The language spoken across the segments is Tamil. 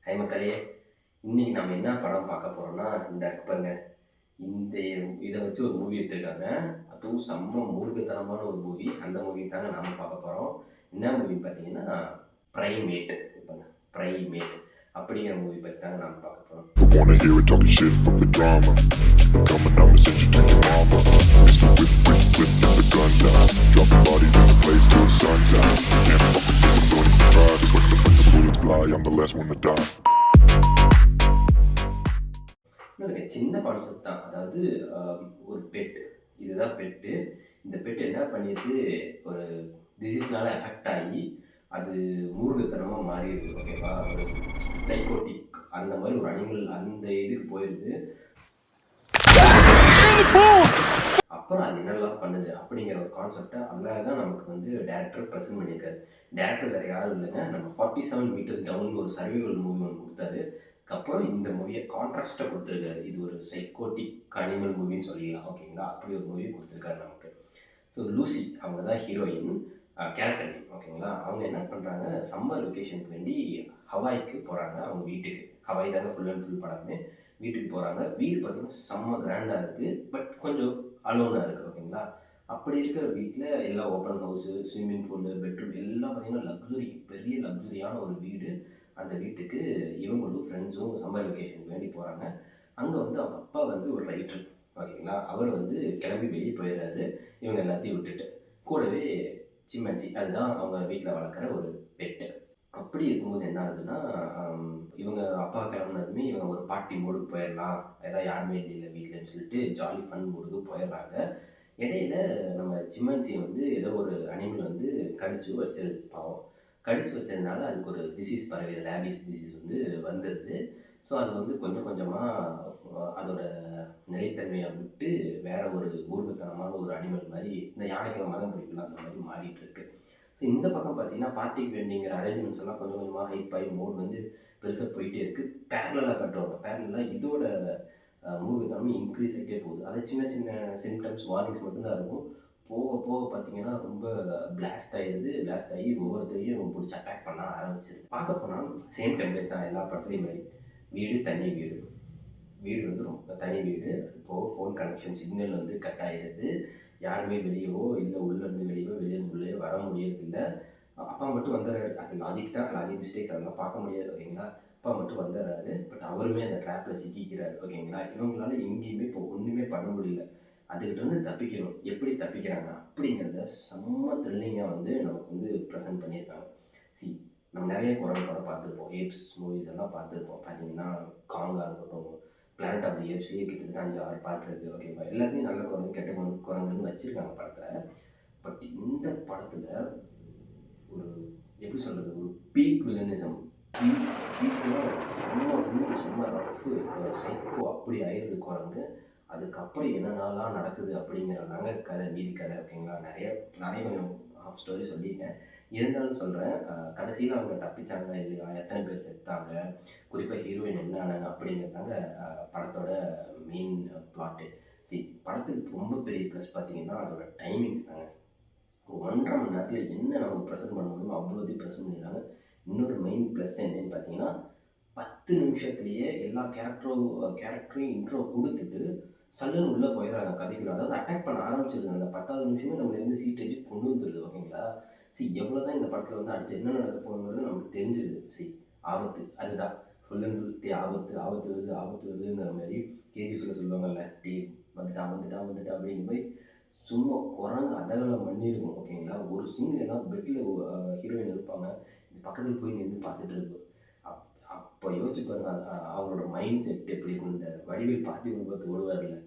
ஹை மக்களே! இன்னைக்கு நம்ம என்ன படம் பார்க்க போறோம்னா, இந்த பாருங்க. இந்த இத வச்சு ஒரு மூவி எடுத்திருக்காங்க. அதுவும் செம்ம மூர்க்கத்தனமான ஒரு மூவி. அந்த மூவி தாங்க நாம பார்க்க போறோம். என்ன மூவின்னு பார்த்தீங்கன்னா, பிரைமேட். பாருங்க பிரைமேட் அப்படிங்கிற மூவி பத்தி தாங்க நாம பார்க்க போறோம். Wanna hear it talking shit from the drama. Keep it coming, I'ma send you to your mama. Mr. Whip, whip, whip, get the guns out. Dropping bodies in the place till the sun's out. Can't fuck with this, I'm going to try. Cause when the bullets fly, I'm the last one to die. இல்லங்க சின்ன கான்செப்ட் தான். அதாவது ஒரு பெட். இதுதான் பெட்டு. இந்த பெட் என்ன பண்ணிருது, ஒரு டிசீஸ்னால அஃபெக்ட் ஆகி, அது மூர்க்கத்தனமா மாறிடுது. ஓகேவா? ஒரு சைக்கோட்டிக் அந்த மாரி ஒரு அனிமல் அந்த இதுக்கு போயிருது. அப்புறம் அது என்னெல்லாம் பண்ணுது அப்படிங்கிற ஒரு கான்செப்டை அழகா நமக்கு வந்து டைரக்டர் ப்ரெசென்ட் பண்ணியிருக்காரு. டைரக்டர் வேறு யாரும் இல்லைங்க, நம்ம 47 மீட்டர்ஸ் டவுன் ஒரு சர்வைவல் மூவி ஒன்று கொடுத்தாரு. அதுக்கப்புறம் இந்த மூவியை கான்ட்ராஸ்டாக கொடுத்துருக்காரு. இது ஒரு சைக்கோட்டிக் அனிமல் மூவின்னு சொல்லிடலாம். ஓகேங்களா? அப்படி ஒரு மூவி கொடுத்துருக்காரு நமக்கு. ஸோ லூசி அவங்க தான் ஹீரோயின், கேரக்டர். ஓகேங்களா? அவங்க என்ன பண்ணுறாங்க, சம்மர் வெக்கேஷனுக்கு வேண்டி ஹவாய்க்கு போகிறாங்க. அவங்க வீட்டுக்கு, ஹவாய் தாங்க ஃபுல் அண்ட் ஃபுல் படமே. வீட்டுக்கு போகிறாங்க. வீடு பார்த்தீங்கன்னா செம்ம கிராண்டாக இருக்குது, பட் கொஞ்சம் அலோனாக இருக்குது. ஓகேங்களா? அப்படி இருக்கிற வீட்டில் எல்லாம் open house, swimming pool, bedroom எல்லாம் பார்த்தீங்கன்னா லக்ஸுரி, பெரிய லக்ஸுரியான ஒரு வீடு. அந்த வீட்டுக்கு இவங்களும் ஃப்ரெண்ட்ஸும் சம்மர் வெக்கேஷனுக்கு வேண்டி போகிறாங்க. அங்கே வந்து அவங்க அப்பா வந்து ஒரு ரைட்டர். ஓகேங்களா? அவர் வந்து கிளம்பி வெளியே போயிடுறாரு இவங்க எல்லாத்தையும் விட்டுட்டு. கூடவே சிம்மன்சி, அதுதான் அவங்க வீட்டில் வளர்க்குற ஒரு பெட்டு. அப்படி இருக்கும்போது என்ன ஆகுதுன்னா, இவங்க அப்பா கிளம்புனதுமே இவங்க ஒரு பார்ட்டி மூடுக்கு போயிடலாம், ஏதாவது யாருமே இல்லை வீட்டில்னு சொல்லிட்டு ஜாலி ஃபன் மூடுக்கு போயிடுறாங்க. இடையில நம்ம சிம்மன்சி வந்து ஏதோ ஒரு அனிமல் வந்து கடிச்சு வச்சிருது. பாவம் கடிச்சு வச்சதுனால அதுக்கு ஒரு டிசீஸ் பரவிது, ரேபிஸ் டிசீஸ் வந்து வந்துடுது. ஸோ அது வந்து கொஞ்சம் கொஞ்சமாக அதோட நிலைத்தன்மையை விட்டு வேற ஒரு மூர்க்கத்தனமான ஒரு அனிமல் மாதிரி, இந்த யானைக்கெல்லாம் மதம் பிடிக்கலாம் அந்த மாதிரி மாறிட்டு இருக்கு. ஸோ இந்த பக்கம் பார்த்தீங்கன்னா பார்ட்டிக்கு வேண்டிங்கிற அரேஞ்ச்மெண்ட்ஸ் எல்லாம் கொஞ்சம் கொஞ்சமாக ஹைப் ஆகி மோட் வந்து பெருசாக போயிட்டே இருக்குது. பேரலாக கட்டுவாங்க. பேரலாக இதோட மூர்க்கத்தனமே இன்க்ரீஸ் ஆகிட்டே போகுது. அது சின்ன சின்ன சிம்டம்ஸ், வார்னிங்ஸ் மட்டும்தான் இருக்கும். போக போக பார்த்தீங்கன்னா ரொம்ப பிளாஸ்ட் ஆகிடுது. பிளாஸ்ட் ஆகி ஒவ்வொருத்தரையும் பிடிச்சி அட்டாக் பண்ண ஆரம்பிச்சிருது. பார்க்க போனால் சேம் டெம்ப்ளேட் தான் எல்லா படத்துலையும் மாதிரி. வீடு தனி வீடு, வீடு வந்து ரொம்ப தனி வீடு. அது போக ஃபோன் கனெக்ஷன் சிக்னல் வந்து கட் ஆகிடுது. யாருமே வெளியவோ இல்லை உள்ளேருந்து வெளியவோ வெளியேருந்து உள்ளே வர முடியறதில்லை. அப்பா மட்டும் வந்துடுறாரு. அது லாஜிக் தான், லாஜிக் மிஸ்டேக்ஸ் அதெல்லாம் பார்க்க முடியாது. ஓகேங்களா? அப்பா மட்டும் வந்துடுறாரு. பட் அவருமே அந்த ட்ராப்பில் சிக்கிக்கிறாரு. ஓகேங்களா? இவங்களால எங்கேயுமே இப்போ ஒன்றுமே பண்ண முடியல. அதுக்கிட்டேருந்து தப்பிக்கணும். எப்படி தப்பிக்கிறாங்க அப்படிங்கிறத செம்ம த்ரில்லிங்காக வந்து நமக்கு வந்து ப்ரெசென்ட் பண்ணியிருக்காங்க. நம்ம நிறைய குரங்கு படம் பார்த்துருப்போம், ஏப்ஸ் மூவிஸ் எல்லாம் பார்த்துருப்போம். பார்த்தீங்கன்னா காங்காக இருக்கட்டும், பிளானட் ஆஃப் தி ஏப்ஸ்லேயே கிட்டத்தட்ட 5-6 பாட்டு இருக்குது. ஓகேவா? எல்லாத்தையும் நல்ல குரங்கு கெட்ட குரங்குன்னு வச்சுருக்காங்க படத்தில். பட் இந்த படத்தில் ஒரு எப்படி சொல்கிறது, ஒரு பீக் வில்லனிசம், பீக்னா செம்ம ரூடு, செம்ம ரஃப்பு, சைக்கோ அப்படி ஆயிடுது குரங்கு. அதுக்கப்புறம் என்னென்னலாம் நடக்குது அப்படிங்கிறதாங்க கதை, மீதி கதை. ஓகேங்களா? நானே கொஞ்சம் ஹாஃப் ஸ்டோரி சொல்லியிருக்கேன், இருந்தாலும் சொல்கிறேன். கடைசியில் அவங்க தப்பிச்சாங்க இல்லையா, எத்தனை பேர் செத்தாங்க, குறிப்பாக ஹீரோயின் என்ன ஆனாங்க அப்படிங்கிறதாங்க படத்தோட மெயின் பிளாட்டு. படத்துக்கு ரொம்ப பெரிய ப்ளஸ் பார்த்தீங்கன்னா அதோட டைமிங்ஸ் தாங்க. 1.5 மணி நேரத்தில் என்ன நமக்கு ப்ரெசென்ட் பண்ண முடியுமோ அவ்வளோதையும் ப்ரெசென்ட் பண்ணிடுறாங்க. இன்னொரு மெயின் ப்ளஸ் என்னன்னு பார்த்தீங்கன்னா, 10 நிமிஷத்துலேயே எல்லா கேரக்டரையும் இன்ட்ரோ கொடுத்துட்டு சல்லுன்னு உள்ளே போயிடுறாங்க கதைக்குள்ள. அதாவது அட்டாக் பண்ண ஆரம்பிச்சிருது. அந்த 10வது நிமிஷமே நம்மளை வந்து சீட்டேஜ் கொண்டு வந்துடுது. ஓகேங்களா? எவ்வளோ தான் இந்த படத்தில் வந்து அடுத்து என்ன நடக்க போகுங்கிறது நமக்கு தெரிஞ்சிருது. ஆபத்து அதுதான் ஃபுல் அண்ட் ஃபுல். ஆபத்து ஆபத்து வருது, ஆபத்து வருதுங்கிற மாதிரி கேஜிஎஃப்ல சொல்லுவாங்கல்ல, வந்துட்டா வந்துட்டா வந்துட்டா அப்படிங்கிற மாதிரி சும்மா குரங்கு அதகலம் பண்ணியிருக்கும். ஓகேங்களா? ஒரு சீன்லாம் பெட்டில் ஹீரோயின் இருப்பாங்க, இது பக்கத்தில் போய் நின்று பார்த்துட்டு இருக்கும். அப்போ யோசிச்சு பாருங்க, அவங்களோட மைண்ட் செட் எப்படி இருக்கும். இந்த வடிவில் பார்த்து ஓடுவார்ல,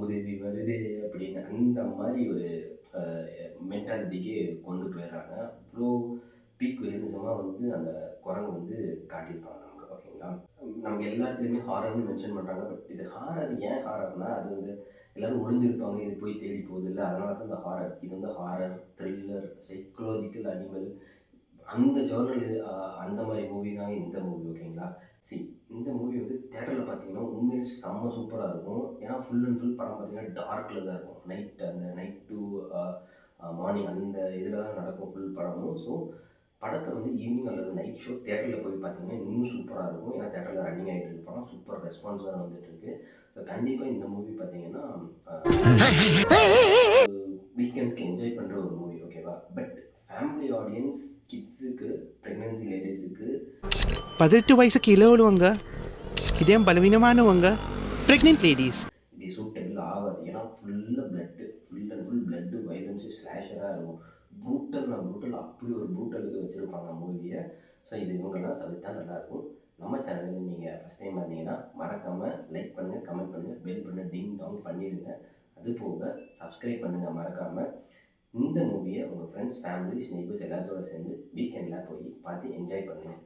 உதவி வருதே அப்படின்னு, அந்த மாதிரி ஒரு மென்டாலிட்டிக்கு கொண்டு போயிடுறாங்க. அவ்வளோ பீக் வில்லனிசமாக வந்து அந்த குரங்கு வந்து காட்டியிருப்பாங்க நமக்கு. ஓகேங்களா? நமக்கு எல்லா இடத்துலையுமே ஹாரர்னு மென்ஷன் பண்ணுறாங்க. பட் இது ஹாரர் ஏன் ஹாரர்னா, அது வந்து எல்லோரும் ஒளிஞ்சிருப்பாங்க, இது போய் தேடி போகுது இல்லை, அதனால தான் இந்த ஹாரர். இது வந்து ஹாரர், த்ரில்லர், சைக்கலாஜிக்கல் அனிமல், அந்த ஜர்னல் அந்த மாதிரி மூவி தான் இந்த மூவி. ஓகேங்களா? இந்த மூவி வந்து தேட்டரில் பார்த்தீங்கன்னா உண்மையிலே செம்ம சூப்பராக இருக்கும். ஏன்னா ஃபுல் அண்ட் ஃபுல் படம் பார்த்தீங்கன்னா டார்க்கில் தான் இருக்கும். நைட் டு மார்னிங் அந்த இதில் தான் நடக்கும் ஃபுல் படமும். ஸோ படத்தை வந்து ஈவினிங் அல்லது நைட் ஷோ தியேட்டரில் போய் பார்த்தீங்கன்னா இன்னும் சூப்பராக இருக்கும். ஏன்னா தியேட்டரில் ரன்னிங் ஆகிட்டு இருக்கு படம். சூப்பர் ரெஸ்பான்ஸாக வந்துட்டுருக்கு. ஸோ கண்டிப்பாக இந்த மூவி பார்த்தீங்கன்னா வீக்கெண்டுக்கு என்ஜாய் பண்ணுற ஒரு மூவி, ஓகேவா? பட் ஃபேமிலி ஆடியன்ஸ், கிட்ஸுக்கு, ப்ரெக்னென்சி லேடிஸுக்கு 18 வயசு கீழே உள்ளவங்க, இதயம் பலவீனமானவங்க, பிரெக்னென்ட் லேடிஸ் இது சூட்டபிள் ஆகாது. ஏன்னா ஃபுல்லாக blood, full and full blood, violence, ஸ்லாஷராக இருக்கும். ப்ரூட்டல் அப்படி ஒரு ப்ரூட்டலுக்கு வச்சுருப்பாங்க மூவியை. ஸோ இது இவங்கெல்லாம் தவிர்த்தா நல்லாயிருக்கும். நம்ம சேனலுக்கு நீங்கள் ஃபஸ்ட் டைம் வந்தீங்கன்னா மறக்காமல் லைக் பண்ணுங்கள், கமெண்ட் பண்ணுங்கள், பெல் பண்ண டிங் டாங் பண்ணிடுங்க. அது போக சப்ஸ்கிரைப் பண்ணுங்கள் மறக்காமல். இந்த மூவியை உங்கள் ஃப்ரெண்ட்ஸ், ஃபேமிலிஸ், நெய்பர்ஸ் எல்லாத்தோட சேர்ந்து வீக்கெண்டில் போய் பார்த்து என்ஜாய் பண்ணுங்கள்.